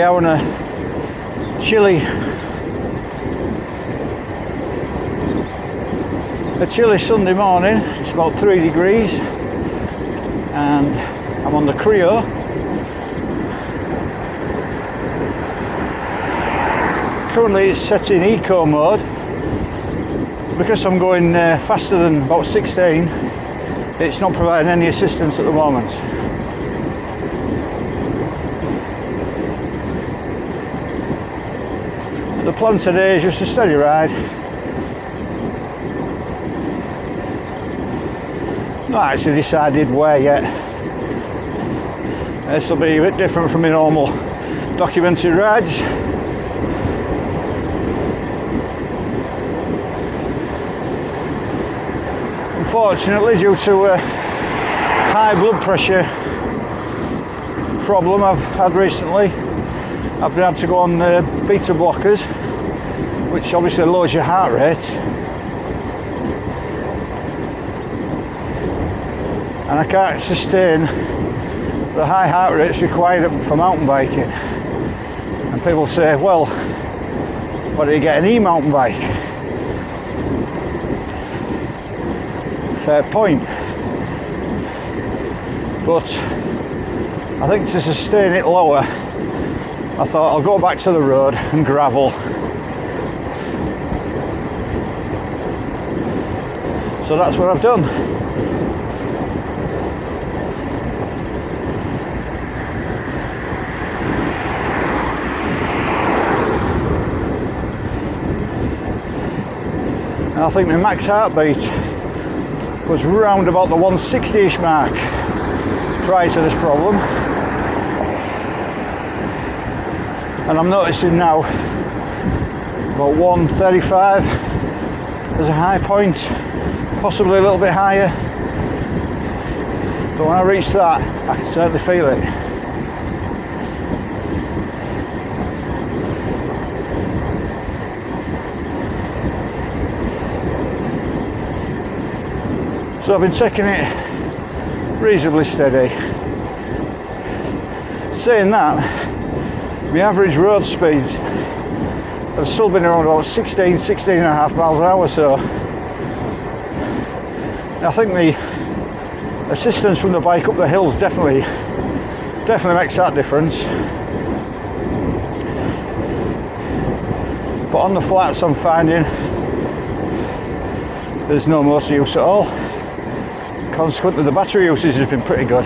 out on a chilly Sunday morning. It's about 3 degrees and I'm on the Creo. Currently it's set in eco mode. Because I'm going faster than about 16, it's not providing any assistance at the moment. The plan today is just a steady ride. Not actually decided where yet. This will be a bit different from my normal documented rides. Unfortunately, due to a high blood pressure problem I've had recently, I've been able to go on beta blockers, which obviously lowers your heart rate, and I can't sustain the high heart rates required for mountain biking. And people say, well, why don't you get an e-mountain bike? Fair point, but I think to sustain it lower, I thought I'll go back to the road and gravel. So that's what I've done. And I think my max heartbeat was round about the 160-ish mark prior to this problem. And I'm noticing now about 135 as a high point, possibly a little bit higher. But when I reach that, I can certainly feel it. So I've been taking it reasonably steady. Saying that, my average road speeds have still been around about 16 and a half miles an hour, so I think the assistance from the bike up the hills definitely makes that difference. But on the flats I'm finding there's no motor use at all. Consequently, the battery usage has been pretty good.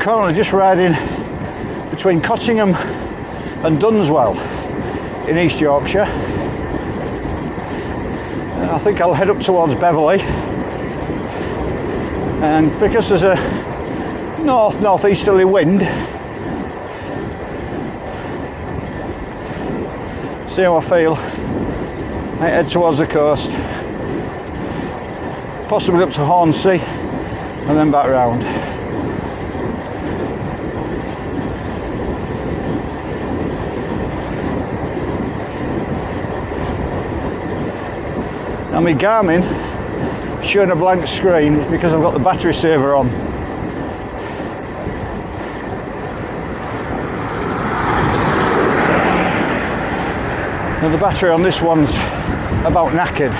Currently just riding between Cottingham and Dunswell in East Yorkshire. I think I'll head up towards Beverley, and because there's a northeasterly wind, see how I feel. I head towards the coast, possibly up to Hornsea and then back round. Now my Garmin showing a blank screen is because I've got the battery saver on. Now the battery on this one's about knackered.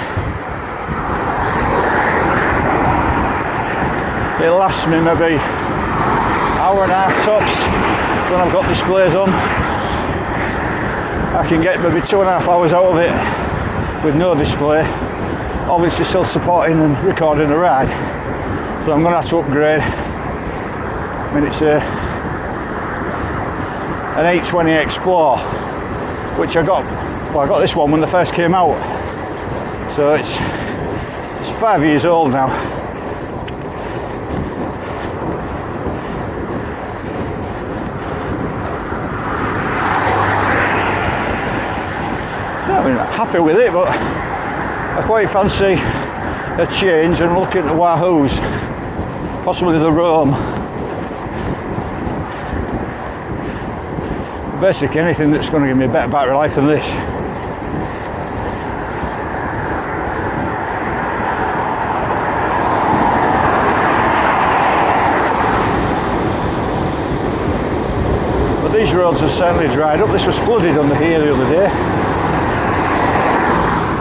It lasts me maybe hour and a half tops when I've got displays on. I can get maybe 2.5 hours out of it with no display. Obviously still supporting and recording the ride, so I'm going to have to upgrade. I mean, it's an 820 Explore, which I got this one when they first came out, so it's 5 years old now. I mean, I'm happy with it, but I quite fancy a change and looking at the Wahoos, possibly the Rome. Basically anything that's going to give me a better battery life than this. these roads are certainly dried up. This was flooded under here the other day.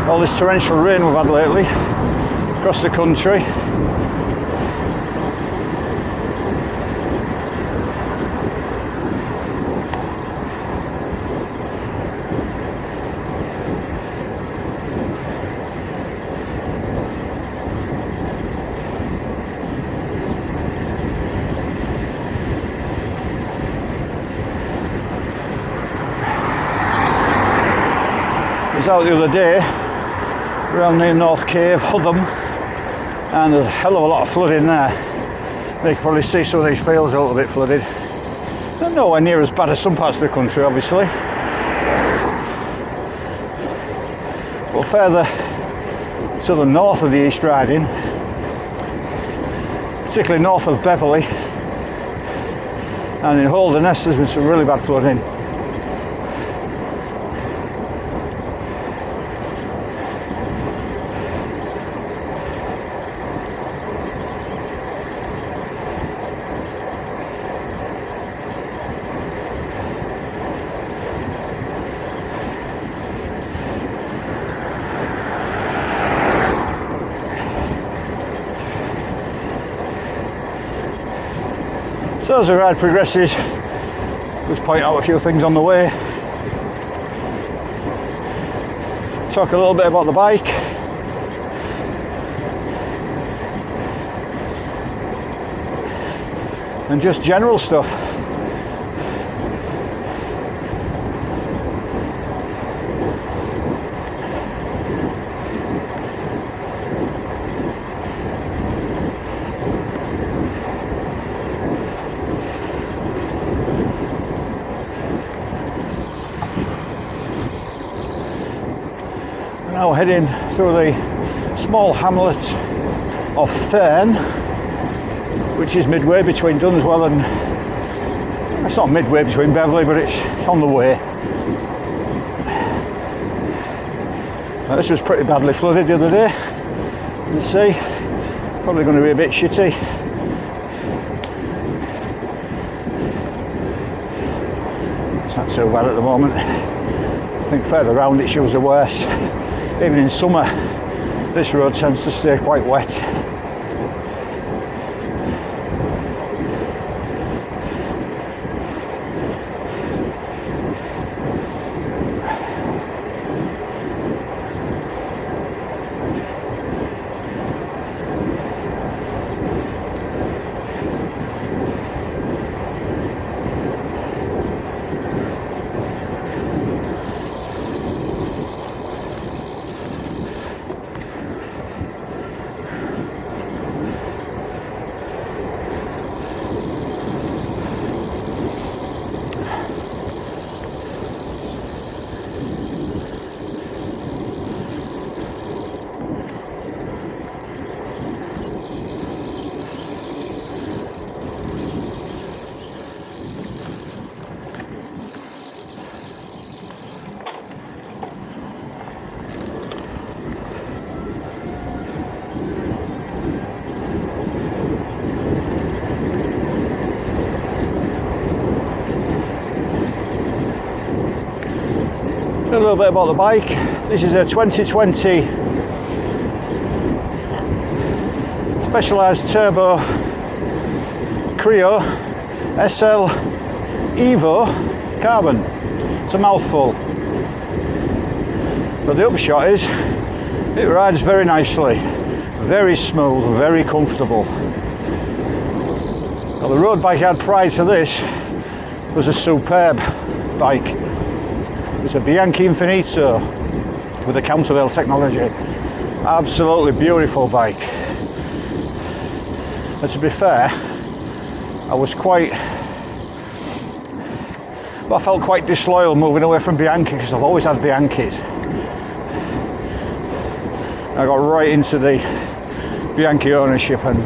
All this torrential rain we've had lately across the country. Out the other day around near North Cave, Hutham, and there's a hell of a lot of flooding there. You can probably see some of these fields are a little bit flooded. They're nowhere near as bad as some parts of the country, obviously, but further to the north of the East Riding, particularly north of Beverley and in Holderness, there's been some really bad flooding. So as the ride progresses, just point out a few things on the way. Talk a little bit about the bike. And just general stuff. Now heading through the small hamlet of Thurn, which is midway between Dunswell and, it's not midway between Beverley, but it's on the way. Now, this was pretty badly flooded the other day, you can see, probably going to be a bit shitty. It's not so bad at the moment. I think further round it shows are worse. Even in summer, this road tends to stay quite wet. A little bit about the bike. This is a 2020 Specialized Turbo Creo SL Evo Carbon. It's a mouthful, but the upshot is it rides very nicely, very smooth, very comfortable. Now, the road bike I had prior to this was a superb bike. It's a Bianchi Infinito with a countervail technology. Absolutely beautiful bike. And to be fair, I felt quite disloyal moving away from Bianchi because I've always had Bianchis. I got right into the Bianchi ownership and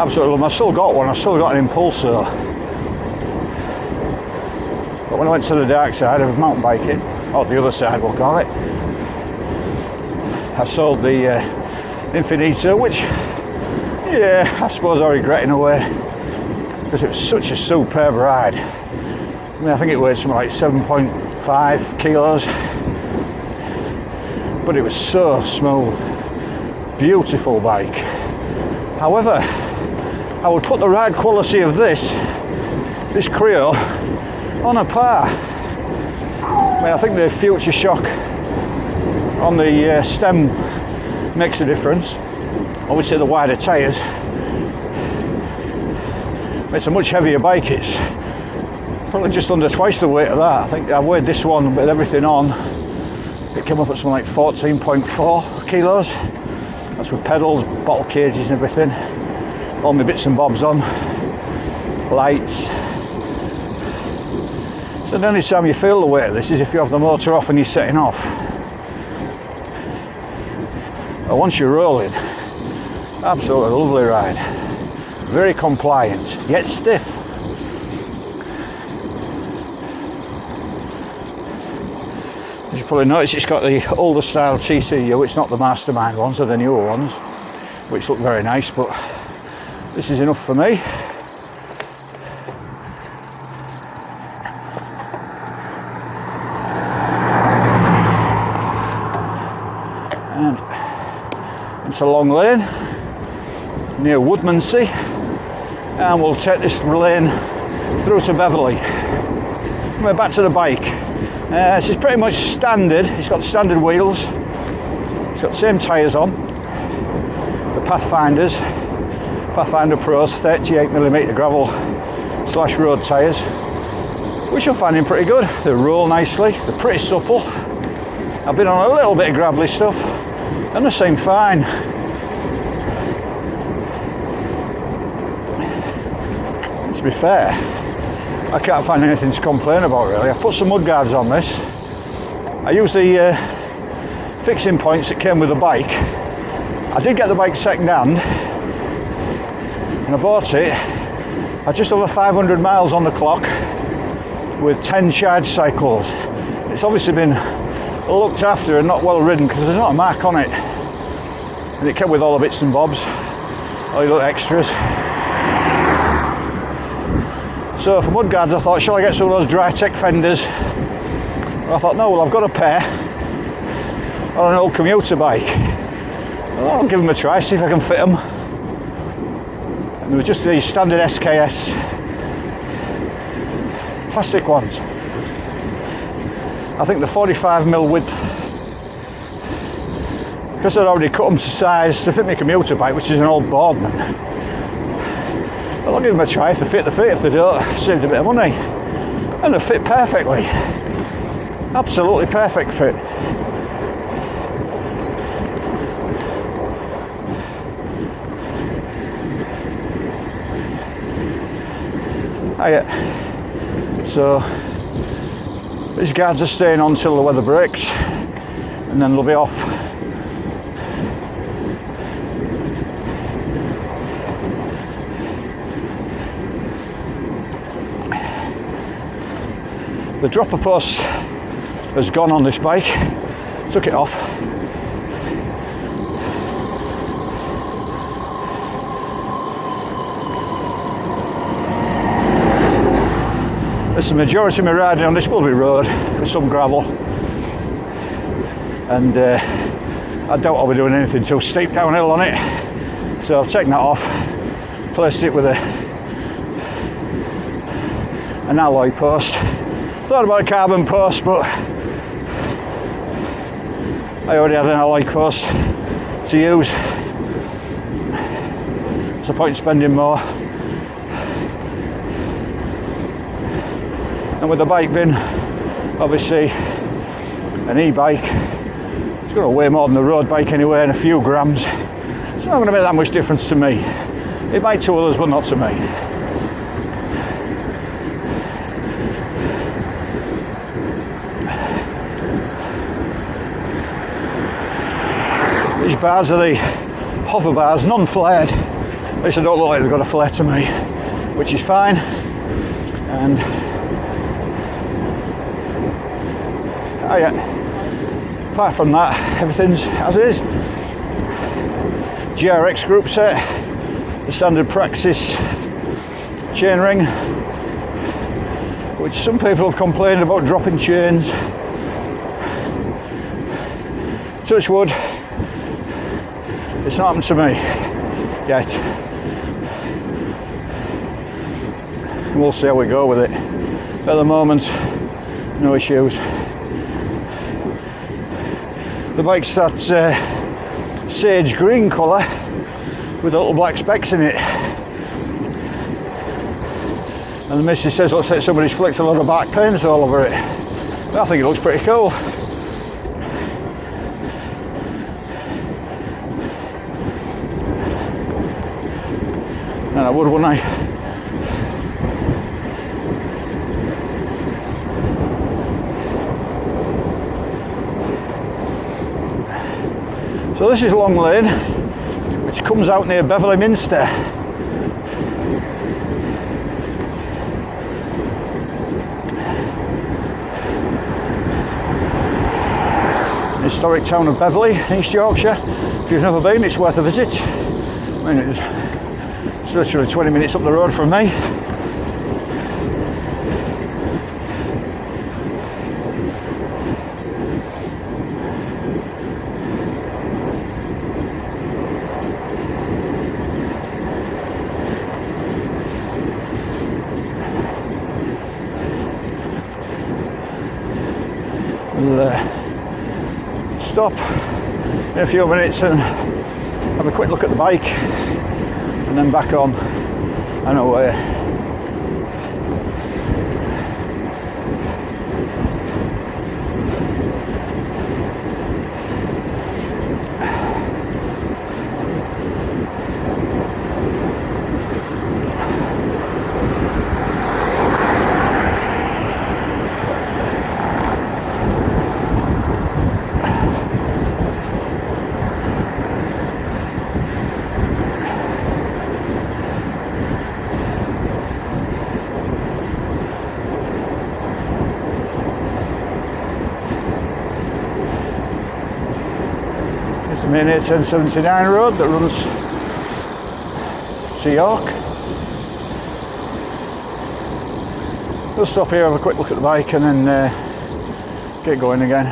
absolutely love them. I've still got one, I've still got an Impulsor. But when I went to the dark side of mountain biking, or the other side we'll call it, I sold the Infinito, which, yeah, I suppose I regret in a way, because it was such a superb ride. I mean, I think it weighed something like 7.5 kilos, but it was so smooth, beautiful bike. However, I would put the ride quality of this Creo on a par. I mean, I think the Future Shock on the stem makes a difference. Obviously the wider tyres. It's a much heavier bike. It's probably just under twice the weight of that. I think I weighed this one with everything on. It came up at something like 14.4 kilos. That's with pedals, bottle cages and everything. All my bits and bobs on. Lights. So the only time you feel the weight of this is if you have the motor off and you're setting off. But once you're rolling, absolutely lovely ride. Very compliant, yet stiff. As you probably notice, it's got the older style TCU. It's not the Mastermind ones, or the newer ones, which look very nice, but this is enough for me. It's a long lane near Hornsea, and we'll take this lane through to Beverley. We're back to the bike. This is pretty much standard. It's got standard wheels. It's got the same tyres on. The Pathfinder Pros 38mm gravel / road tyres, which I'm finding pretty good. They roll nicely. They're pretty supple. I've been on a little bit of gravelly stuff, and they seem fine. To be fair, I can't find anything to complain about really. I put some mud guards on this. I used the fixing points that came with the bike. I did get the bike second hand, and I bought it at just over 500 miles on the clock with 10 charge cycles. It's obviously been looked after and not well ridden because there's not a mark on it, and it came with all the bits and bobs, all the little extras. So for mudguards I thought, shall I get some of those dry tech fenders? And I thought, no, well I've got a pair on an old commuter bike. Well, I'll give them a try, see if I can fit them. And there was just these standard SKS plastic ones. I think the 45mm width, because I'd already cut them to size to fit my commuter bike, which is an old Boardman. Well, I'll give them a try. If they fit, they fit. If they don't, I've saved a bit of money. And they fit perfectly. Absolutely perfect fit. So these guards are staying on till the weather breaks, and then they'll be off. The dropper post has gone on this bike. Took it off. This, the majority of my riding on this will be road with some gravel, and I doubt I'll be doing anything too steep downhill on it. So I've taken that off, placed it with an alloy post. Thought about a carbon post, but I already had an alloy post to use. What's the point in spending more? And with the bike being obviously an e-bike, it's going to weigh more than the road bike anyway, and a few grams. It's not going to make that much difference to me. It might to others, but not to me. These bars are the hover bars, non-flared. At least they don't look like they've got a flare to me, which is fine. And apart from that, everything's as is. GRX group set, the standard Praxis chainring, which some people have complained about dropping chains. Touch wood, it's not happened to me yet. We'll see how we go with it. But at the moment, no issues. The bike's that sage green colour with the little black specks in it. And the missus says looks like somebody's flicked a lot of black paints all over it. But I think it looks pretty cool. And I would, wouldn't I? So this is Long Lane, which comes out near Beverley Minster. Historic town of Beverley, East Yorkshire. If you've never been, it's worth a visit. I mean, it's literally 20 minutes up the road from me. We'll stop in a few minutes and have a quick look at the bike and then back on and away. The main 879 road that runs to York. We'll stop here, have a quick look at the bike and then get going again.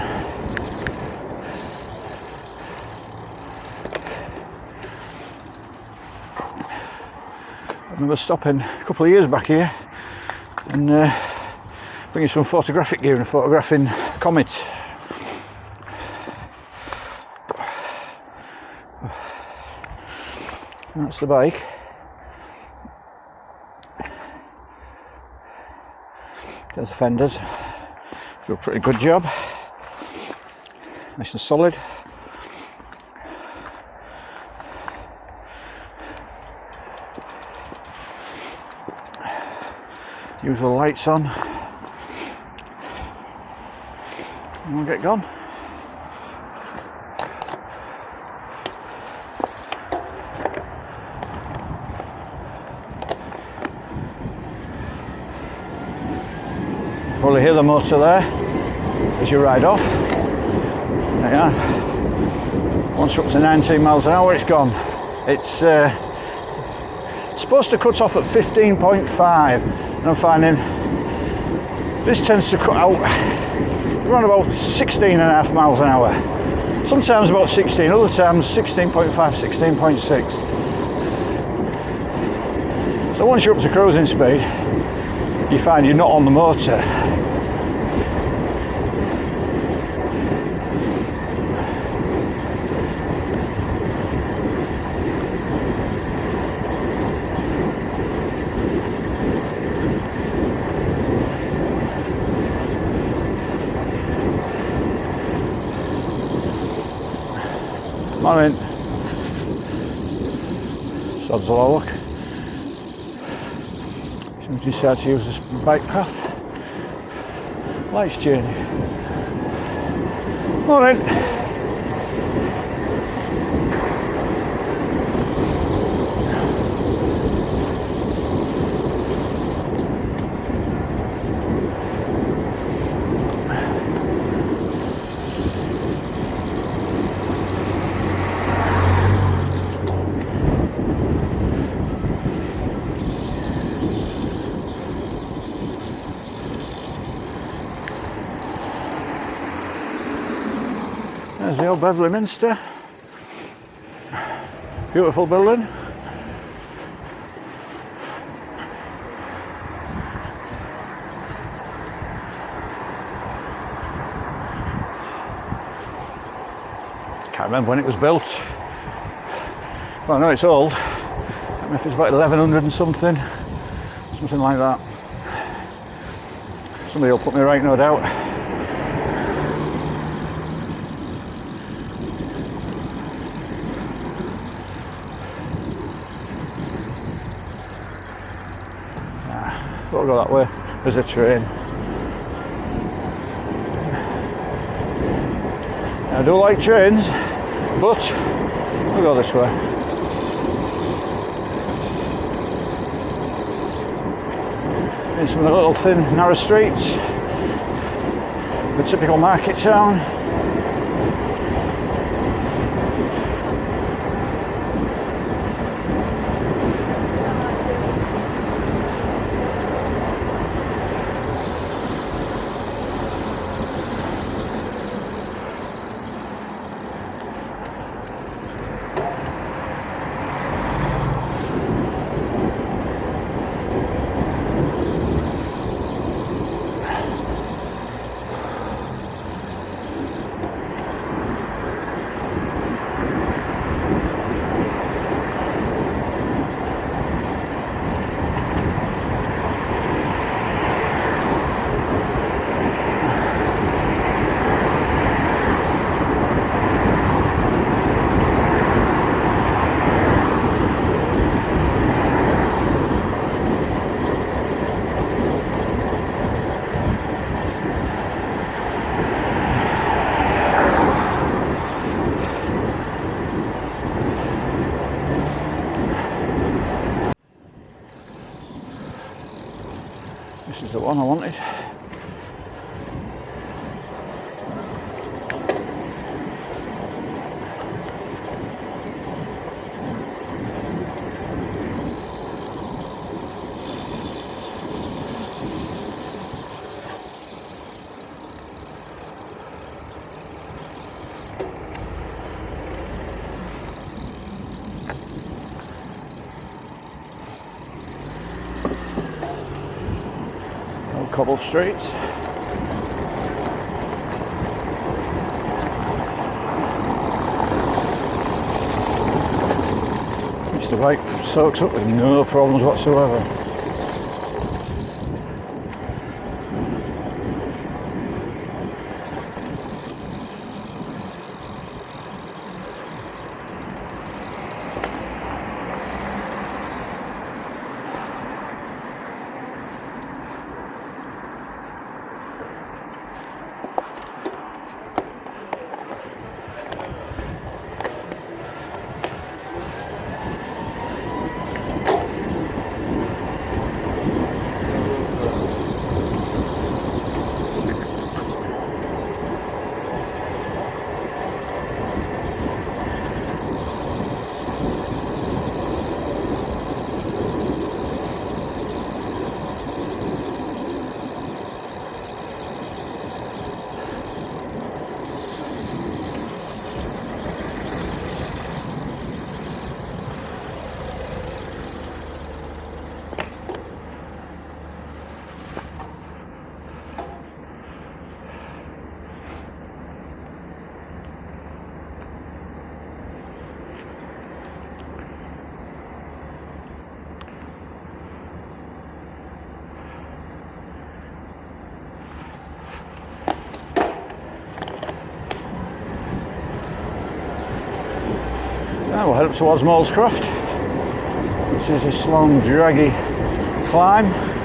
I remember stopping a couple of years back here and bringing some photographic gear and photographing comets. That's the bike. There's the fenders. Do a pretty good job. Nice and solid. Usual lights on. And we'll get gone. Probably hear the motor there as you ride off. There you are. Once you're up to 19 miles an hour, it's gone. It's supposed to cut off at 15.5, and I'm finding this tends to cut out around about 16.5 miles an hour. Sometimes about 16, other times 16.5, 16.6. So once you're up to cruising speed, you find you're not on the motor. Morning. Sods will all look. Somebody decided to use this bike path. Lights changing. Morning. There's the old Beverley Minster. Beautiful building. Can't remember when it was built. Well, no, it's old. I don't know if it's about 1100 and something like that. Somebody will put me right, no doubt. We'll go that way. There's a train. I do like trains, but we'll go this way. In some of the little thin, narrow streets, the typical market town. This is the one I wanted. Cobble streets. Mr. Bike soaks up with no problems whatsoever. Now we'll head up towards Molescroft, which is this long, draggy climb.